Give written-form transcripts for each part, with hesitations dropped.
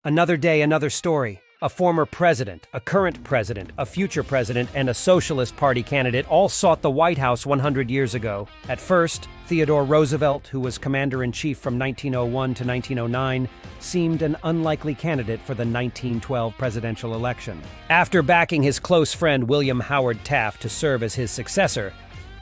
Another day, another story. A former president, a current president, a future president, and a Socialist Party candidate all sought the White House 100 years ago. At first, Theodore Roosevelt, who was commander-in-chief from 1901 to 1909, seemed an unlikely candidate for the 1912 presidential election. After backing his close friend William Howard Taft to serve as his successor,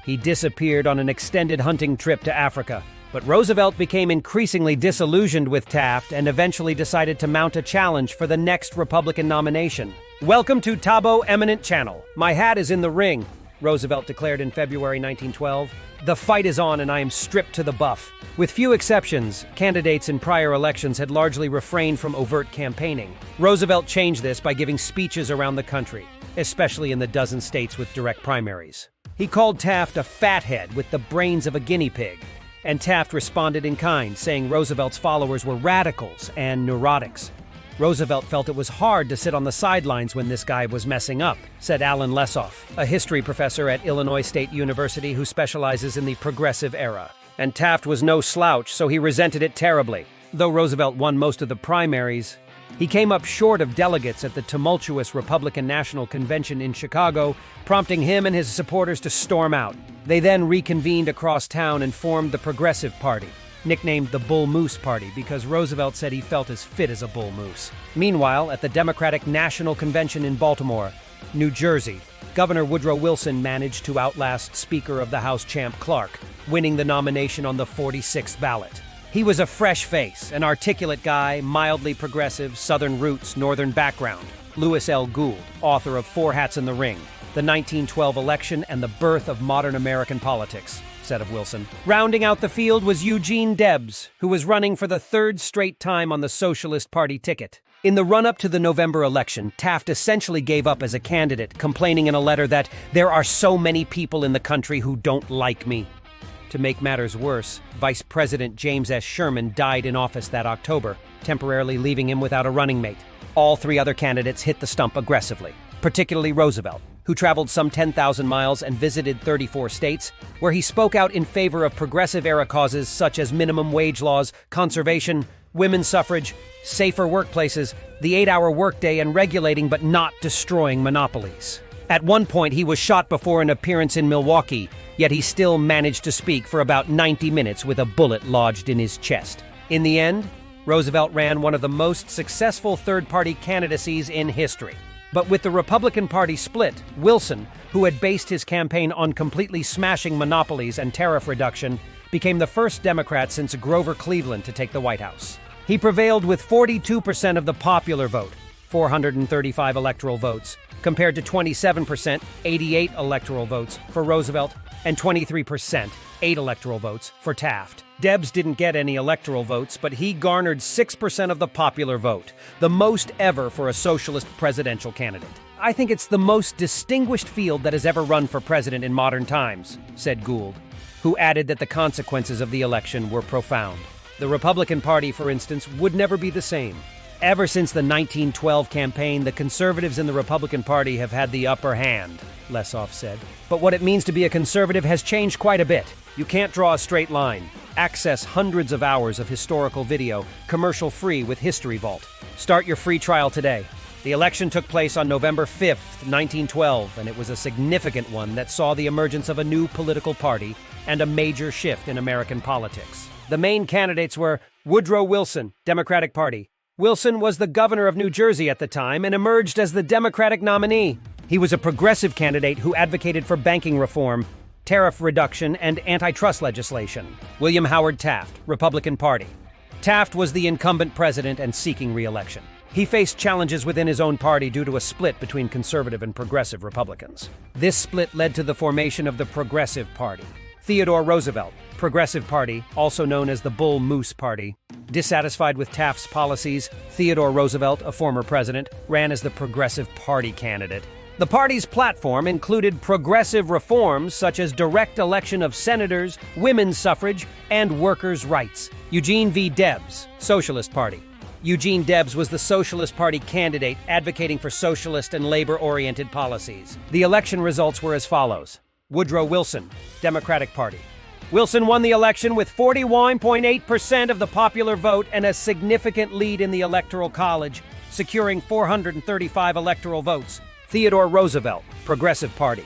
he disappeared on an extended hunting trip to Africa. But Roosevelt became increasingly disillusioned with Taft and eventually decided to mount a challenge for the next Republican nomination. "Welcome to Tabo Eminent Channel. My hat is in the ring," Roosevelt declared in February 1912. "The fight is on and I am stripped to the buff." With few exceptions, candidates in prior elections had largely refrained from overt campaigning. Roosevelt changed this by giving speeches around the country, especially in the dozen states with direct primaries. He called Taft a fathead with the brains of a guinea pig. And Taft responded in kind, saying Roosevelt's followers were radicals and neurotics. Roosevelt felt it was hard to sit on the sidelines when this guy was messing up, said Alan Lesoff, a history professor at Illinois State University who specializes in the progressive era. And Taft was no slouch, so he resented it terribly. Though Roosevelt won most of the primaries, he came up short of delegates at the tumultuous Republican National Convention in Chicago, prompting him and his supporters to storm out. They then reconvened across town and formed the Progressive Party, nicknamed the Bull Moose Party because Roosevelt said he felt as fit as a bull moose. Meanwhile, at the Democratic National Convention in Baltimore, New Jersey, Governor Woodrow Wilson managed to outlast Speaker of the House Champ Clark, winning the nomination on the 46th ballot. He was a fresh face, an articulate guy, mildly progressive, Southern roots, Northern background. Lewis L. Gould, author of Four Hats in the Ring, the 1912 election and the birth of modern American politics, said of Wilson. Rounding out the field was Eugene Debs, who was running for the third straight time on the Socialist Party ticket. In the run-up to the November election, Taft essentially gave up as a candidate, complaining in a letter that there are so many people in the country who don't like me. To make matters worse, Vice President James S. Sherman died in office that October, temporarily leaving him without a running mate. All three other candidates hit the stump aggressively, particularly Roosevelt, who traveled some 10,000 miles and visited 34 states, where he spoke out in favor of progressive-era causes such as minimum wage laws, conservation, women's suffrage, safer workplaces, the 8-hour workday, and regulating but not destroying monopolies. At one point, he was shot before an appearance in Milwaukee, yet he still managed to speak for about 90 minutes with a bullet lodged in his chest. In the end, Roosevelt ran one of the most successful third-party candidacies in history. But with the Republican Party split, Wilson, who had based his campaign on completely smashing monopolies and tariff reduction, became the first Democrat since Grover Cleveland to take the White House. He prevailed with 42% of the popular vote, 435 electoral votes, compared to 27%, 88 electoral votes for Roosevelt, and 23%, 8 electoral votes for Taft. Debs didn't get any electoral votes, but he garnered 6% of the popular vote, the most ever for a socialist presidential candidate. "I think it's the most distinguished field that has ever run for president in modern times," said Gould, who added that the consequences of the election were profound. The Republican Party, for instance, would never be the same. Ever since the 1912 campaign, the conservatives in the Republican Party have had the upper hand, Lesoff said. But what it means to be a conservative has changed quite a bit. You can't draw a straight line. Access hundreds of hours of historical video, commercial-free with History Vault. Start your free trial today. The election took place on November 5th, 1912, and it was a significant one that saw the emergence of a new political party and a major shift in American politics. The main candidates were Woodrow Wilson, Democratic Party. Wilson was the governor of New Jersey at the time and emerged as the Democratic nominee. He was a progressive candidate who advocated for banking reform, tariff reduction, and antitrust legislation. William Howard Taft, Republican Party. Taft was the incumbent president and seeking re-election. He faced challenges within his own party due to a split between conservative and progressive Republicans. This split led to the formation of the Progressive Party. Theodore Roosevelt, Progressive Party, also known as the Bull Moose Party. Dissatisfied with Taft's policies, Theodore Roosevelt, a former president, ran as the Progressive Party candidate. The party's platform included progressive reforms such as direct election of senators, women's suffrage, and workers' rights. Eugene V. Debs, Socialist Party. Eugene Debs was the Socialist Party candidate advocating for socialist and labor-oriented policies. The election results were as follows. Woodrow Wilson, Democratic Party. Wilson won the election with 41.8% of the popular vote and a significant lead in the Electoral College, securing 435 electoral votes. Theodore Roosevelt, Progressive Party.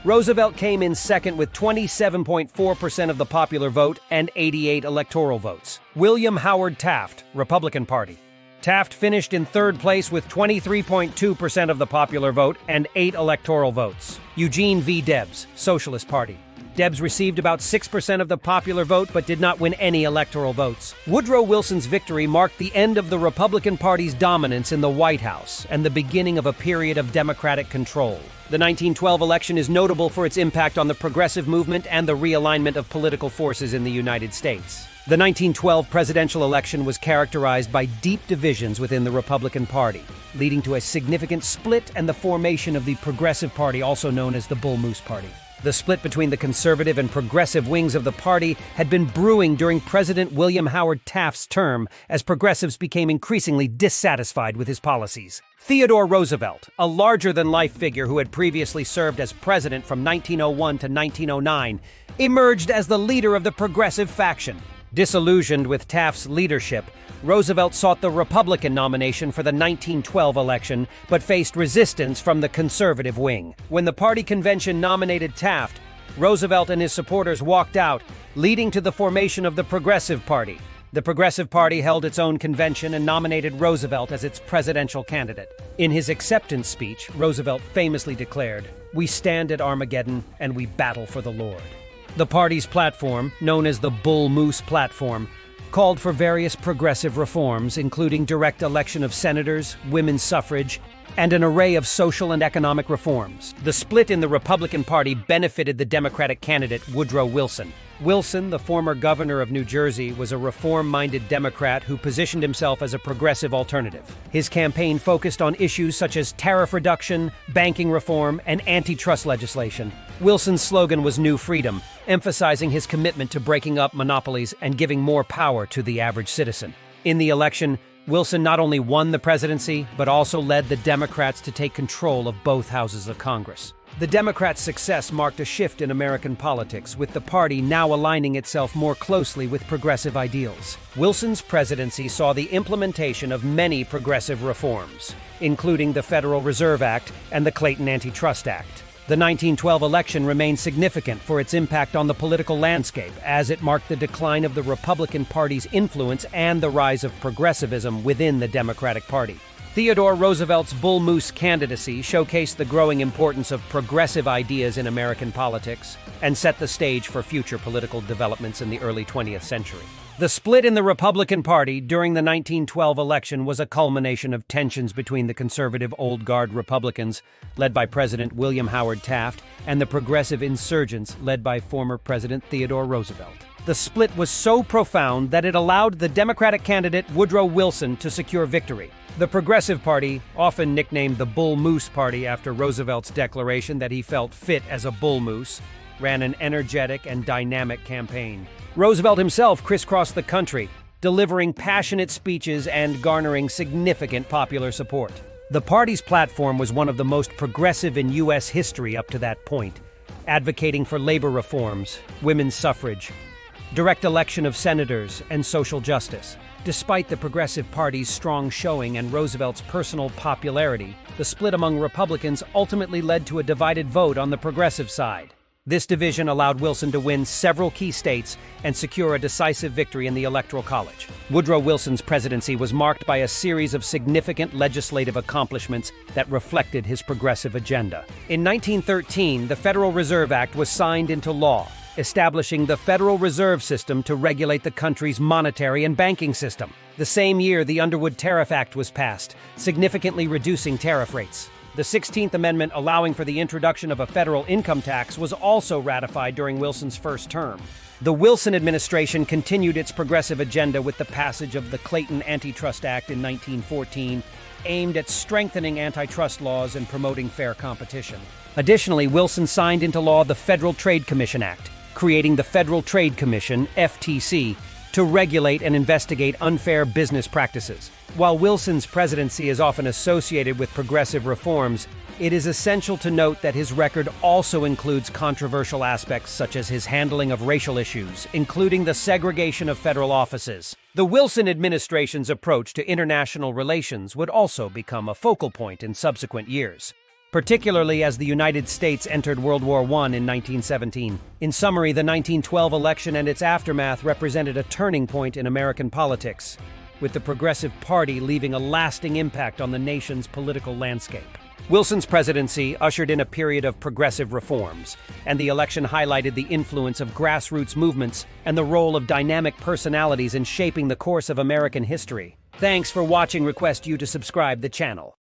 Roosevelt came in second with 27.4% of the popular vote and 88 electoral votes. William Howard Taft, Republican Party. Taft finished in third place with 23.2% of the popular vote and 8 electoral votes. Eugene V. Debs, Socialist Party. Debs received about 6% of the popular vote but did not win any electoral votes. Woodrow Wilson's victory marked the end of the Republican Party's dominance in the White House and the beginning of a period of Democratic control. The 1912 election is notable for its impact on the progressive movement and the realignment of political forces in the United States. The 1912 presidential election was characterized by deep divisions within the Republican Party, leading to a significant split and the formation of the Progressive Party, also known as the Bull Moose Party. The split between the conservative and progressive wings of the party had been brewing during President William Howard Taft's term as progressives became increasingly dissatisfied with his policies. Theodore Roosevelt, a larger-than-life figure who had previously served as president from 1901 to 1909, emerged as the leader of the progressive faction. Disillusioned with Taft's leadership, Roosevelt sought the Republican nomination for the 1912 election, but faced resistance from the conservative wing. When the party convention nominated Taft, Roosevelt and his supporters walked out, leading to the formation of the Progressive Party. The Progressive Party held its own convention and nominated Roosevelt as its presidential candidate. In his acceptance speech, Roosevelt famously declared, "We stand at Armageddon and we battle for the Lord." The party's platform, known as the Bull Moose Platform, called for various progressive reforms, including direct election of senators, women's suffrage, and an array of social and economic reforms. The split in the Republican Party benefited the Democratic candidate Woodrow Wilson. Wilson, the former governor of New Jersey, was a reform-minded Democrat who positioned himself as a progressive alternative. His campaign focused on issues such as tariff reduction, banking reform, and antitrust legislation. Wilson's slogan was New Freedom, emphasizing his commitment to breaking up monopolies and giving more power to the average citizen. In the election, Wilson not only won the presidency, but also led the Democrats to take control of both houses of Congress. The Democrats' success marked a shift in American politics, with the party now aligning itself more closely with progressive ideals. Wilson's presidency saw the implementation of many progressive reforms, including the Federal Reserve Act and the Clayton Antitrust Act. The 1912 election remained significant for its impact on the political landscape, as it marked the decline of the Republican Party's influence and the rise of progressivism within the Democratic Party. Theodore Roosevelt's Bull Moose candidacy showcased the growing importance of progressive ideas in American politics and set the stage for future political developments in the early 20th century. The split in the Republican Party during the 1912 election was a culmination of tensions between the conservative old guard Republicans, led by President William Howard Taft, and the progressive insurgents, led by former President Theodore Roosevelt. The split was so profound that it allowed the Democratic candidate Woodrow Wilson to secure victory. The Progressive Party, often nicknamed the Bull Moose Party after Roosevelt's declaration that he felt fit as a bull moose, ran an energetic and dynamic campaign. Roosevelt himself crisscrossed the country, delivering passionate speeches and garnering significant popular support. The party's platform was one of the most progressive in U.S. history up to that point, advocating for labor reforms, women's suffrage, direct election of senators, and social justice. Despite the Progressive Party's strong showing and Roosevelt's personal popularity, the split among Republicans ultimately led to a divided vote on the progressive side. This division allowed Wilson to win several key states and secure a decisive victory in the Electoral College. Woodrow Wilson's presidency was marked by a series of significant legislative accomplishments that reflected his progressive agenda. In 1913, the Federal Reserve Act was signed into law, establishing the Federal Reserve System to regulate the country's monetary and banking system. The same year, the Underwood Tariff Act was passed, significantly reducing tariff rates. The 16th Amendment, allowing for the introduction of a federal income tax, was also ratified during Wilson's first term. The Wilson administration continued its progressive agenda with the passage of the Clayton Antitrust Act in 1914, aimed at strengthening antitrust laws and promoting fair competition. Additionally, Wilson signed into law the Federal Trade Commission Act, creating the Federal Trade Commission, FTC, to regulate and investigate unfair business practices. While Wilson's presidency is often associated with progressive reforms, It is essential to note that his record also includes controversial aspects such as his handling of racial issues, including the segregation of federal offices. The Wilson administration's approach to international relations would also become a focal point in subsequent years, particularly as the United States entered World War I in 1917. In summary, the 1912 election and its aftermath represented a turning point in American politics, with the Progressive Party leaving a lasting impact on the nation's political landscape. Wilson's presidency ushered in a period of progressive reforms, and the election highlighted the influence of grassroots movements and the role of dynamic personalities in shaping the course of American history. Thanks for watching. Request you to subscribe the channel.